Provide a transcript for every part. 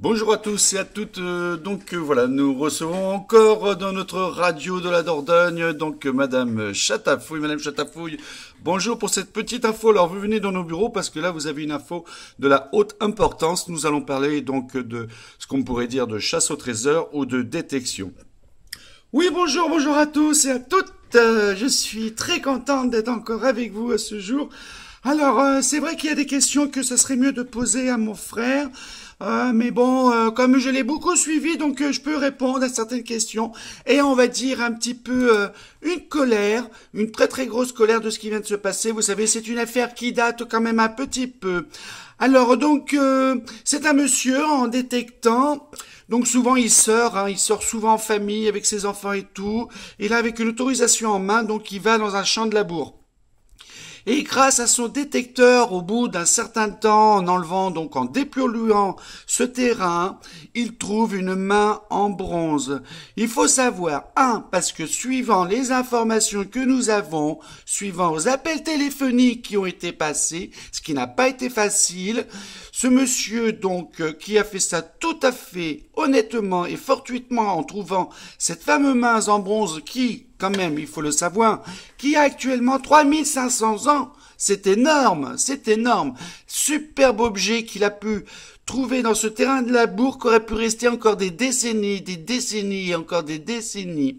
Bonjour à tous et à toutes. Voilà, nous recevons encore dans notre radio de la Dordogne, Madame Chatafouille. Madame Chatafouille, bonjour pour cette petite info. Alors, vous venez dans nos bureaux parce que là, vous avez une info de la haute importance. Nous allons parler de ce qu'on pourrait dire de chasse au trésor ou de détection. Oui, bonjour à tous et à toutes. Je suis très contente d'être encore avec vous à ce jour. Alors, c'est vrai qu'il y a des questions que ça serait mieux de poser à mon frère. Mais bon, comme je l'ai beaucoup suivi, je peux répondre à certaines questions. Et on va dire un petit peu une colère, une très très grosse colère de ce qui vient de se passer. Vous savez, c'est une affaire qui date quand même un petit peu. Alors c'est un monsieur en détectant. Donc souvent il sort souvent en famille avec ses enfants et tout. Et là avec une autorisation en main, donc il va dans un champ de labour. Et grâce à son détecteur, au bout d'un certain temps, en dépolluant ce terrain, il trouve une main en bronze. Il faut savoir, parce que suivant les informations que nous avons, suivant aux appels téléphoniques qui ont été passés, ce qui n'a pas été facile, ce monsieur qui a fait ça tout à fait honnêtement et fortuitement en trouvant cette fameuse main en bronze qui, quand même, il faut le savoir, qui a actuellement 3500 ans. C'est énorme. Superbe objet qu'il a pu trouver dans ce terrain de labour qui aurait pu rester encore des décennies et encore des décennies.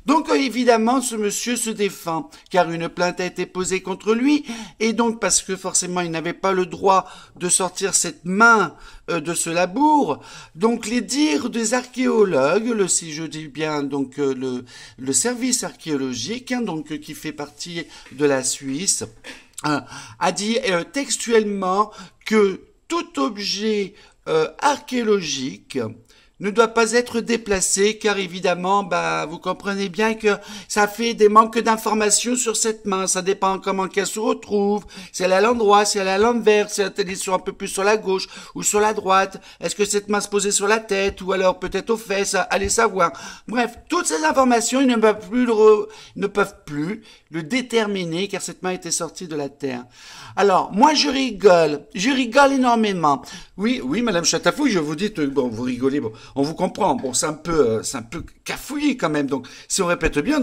Donc évidemment, ce monsieur se défend, car une plainte a été posée contre lui, et donc parce que forcément il n'avait pas le droit de sortir cette main de ce labour. Donc les dires des archéologues, si je dis bien le service archéologique, qui fait partie de la Suisse, a dit textuellement que tout objet archéologique ne doit pas être déplacé, car évidemment, vous comprenez bien que ça fait des manques d'informations sur cette main. Ça dépend comment qu'elle se retrouve. Si elle est à l'endroit, si elle est à l'envers, si elle est un peu plus sur la gauche ou sur la droite. Est-ce que cette main se posait sur la tête ou alors peut-être aux fesses? Allez savoir. Bref, toutes ces informations, ils ne peuvent plus le déterminer, car cette main était sortie de la terre. Alors, moi, je rigole énormément. Oui, Madame Chatafouille, je vous dis, vous rigolez, on vous comprend. Bon, c'est un peu cafouillé quand même. Donc, si on répète bien,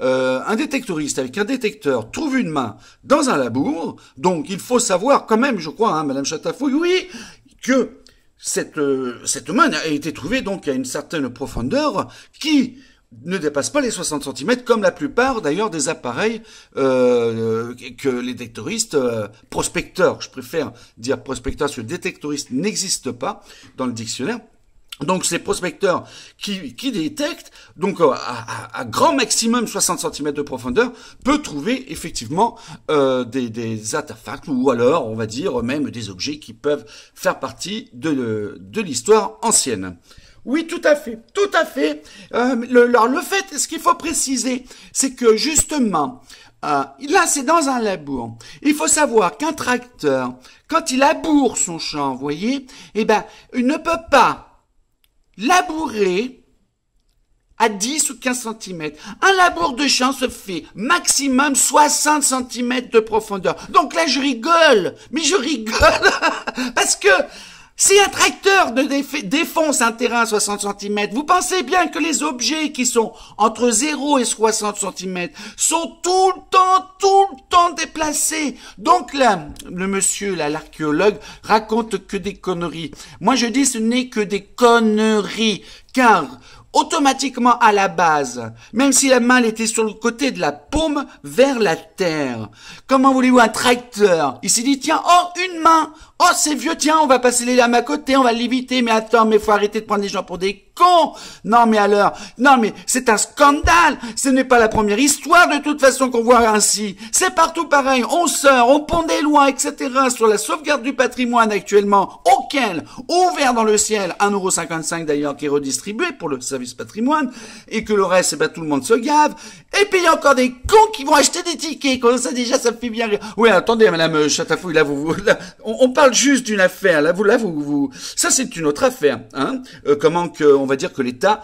un détectoriste avec un détecteur trouve une main dans un labour. Donc, il faut savoir quand même, je crois, Madame Chatafouille, oui, que cette main a été trouvée à une certaine profondeur qui ne dépasse pas les 60 cm, comme la plupart d'ailleurs des appareils que les détectoristes prospecteurs, je préfère dire prospecteurs parce que détectoriste n'existe pas dans le dictionnaire. Donc ces prospecteurs qui détectent, à grand maximum 60 cm de profondeur, peut trouver effectivement des artefacts ou alors on va dire même des objets qui peuvent faire partie de l'histoire ancienne. Oui, tout à fait. Le fait, ce qu'il faut préciser, c'est que justement, là, c'est dans un labour. Il faut savoir qu'un tracteur, quand il laboure son champ, vous voyez, il ne peut pas labourer à 10 ou 15 cm. Un labour de champ se fait maximum 60 cm de profondeur. Donc là, je rigole parce que si un tracteur défonce un terrain à 60 cm, vous pensez bien que les objets qui sont entre 0 et 60 cm sont tout le temps déplacés. Donc là, le monsieur, l'archéologue, raconte que des conneries. Moi, je dis ce n'est que des conneries, car automatiquement à la base, même si la main était sur le côté de la paume vers la terre. Comment voulez-vous un tracteur? Il s'est dit, tiens, une main, c'est vieux, tiens, on va passer les lames à côté, on va l'éviter, mais attends, mais faut arrêter de prendre les gens pour des cons. Non, mais c'est un scandale. Ce n'est pas la première histoire, de toute façon, qu'on voit ainsi. C'est partout pareil. On sort, on pond des lois, etc., sur la sauvegarde du patrimoine actuellement, auquel, ouvert dans le ciel, 1,55 € d'ailleurs, qui est redistribué pour le service patrimoine, et que le reste, tout le monde se gave. Et puis, il y a encore des cons qui vont acheter des tickets. Comme ça, déjà, ça me fait bien rire. Oui, attendez, Madame Chatafouille, là, on parle juste d'une affaire. Là, ça, c'est une autre affaire, on va dire que l'État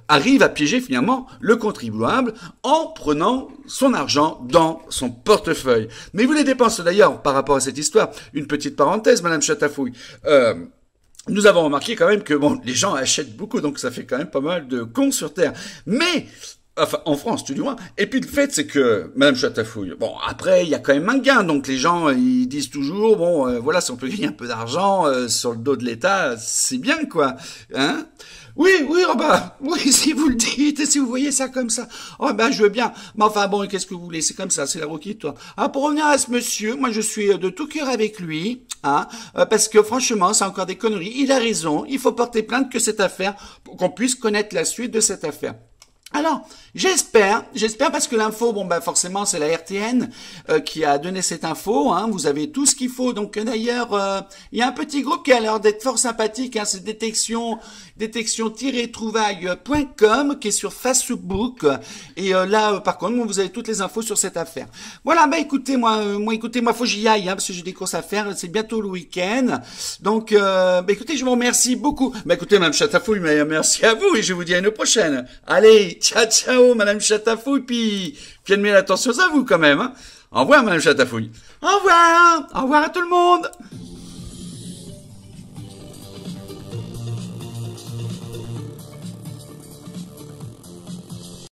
arrive à piéger finalement le contribuable en prenant son argent dans son portefeuille. Mais vous les dépensez d'ailleurs par rapport à cette histoire. Une petite parenthèse, Madame Chatafouille. nous avons remarqué quand même que bon, les gens achètent beaucoup, donc ça fait quand même pas mal de cons sur Terre. Mais enfin, en France, tout du moins. Et puis le fait, c'est que Madame Chatafouille. Bon, après, il y a quand même un gain, donc les gens, ils disent toujours, bon, voilà, si on peut gagner un peu d'argent sur le dos de l'État, c'est bien, quoi, hein. Oui, oui, oh bah, oui, si vous le dites, et si vous voyez ça comme ça, oh bah, je veux bien. Mais enfin, bon, qu'est-ce que vous voulez? C'est comme ça, c'est la roue qui tourne. Ah, pour revenir à ce monsieur, moi, je suis de tout cœur avec lui, hein, parce que franchement, c'est encore des conneries. Il a raison, il faut porter plainte que cette affaire, pour qu'on puisse connaître la suite de cette affaire. Alors, j'espère parce que l'info, bon bah forcément c'est la RTN qui a donné cette info. Hein, vous avez tout ce qu'il faut. Donc d'ailleurs, il y a un petit groupe qui a l'air d'être fort sympathique. Hein, c'est détection-trouvaille.com qui est sur Facebook. Et là, par contre, vous avez toutes les infos sur cette affaire. Voilà, bah écoutez, écoutez, faut que j'y aille hein, parce que j'ai des courses à faire. C'est bientôt le week-end. Donc, bah écoutez, je vous remercie beaucoup. Bah écoutez, Madame Chatafouille, mais merci à vous et je vous dis à une prochaine. Allez. Ciao, ciao, Madame Chatafouille, puis faites bien attention à vous quand même. Hein. Au revoir, Madame Chatafouille. Au revoir à tout le monde.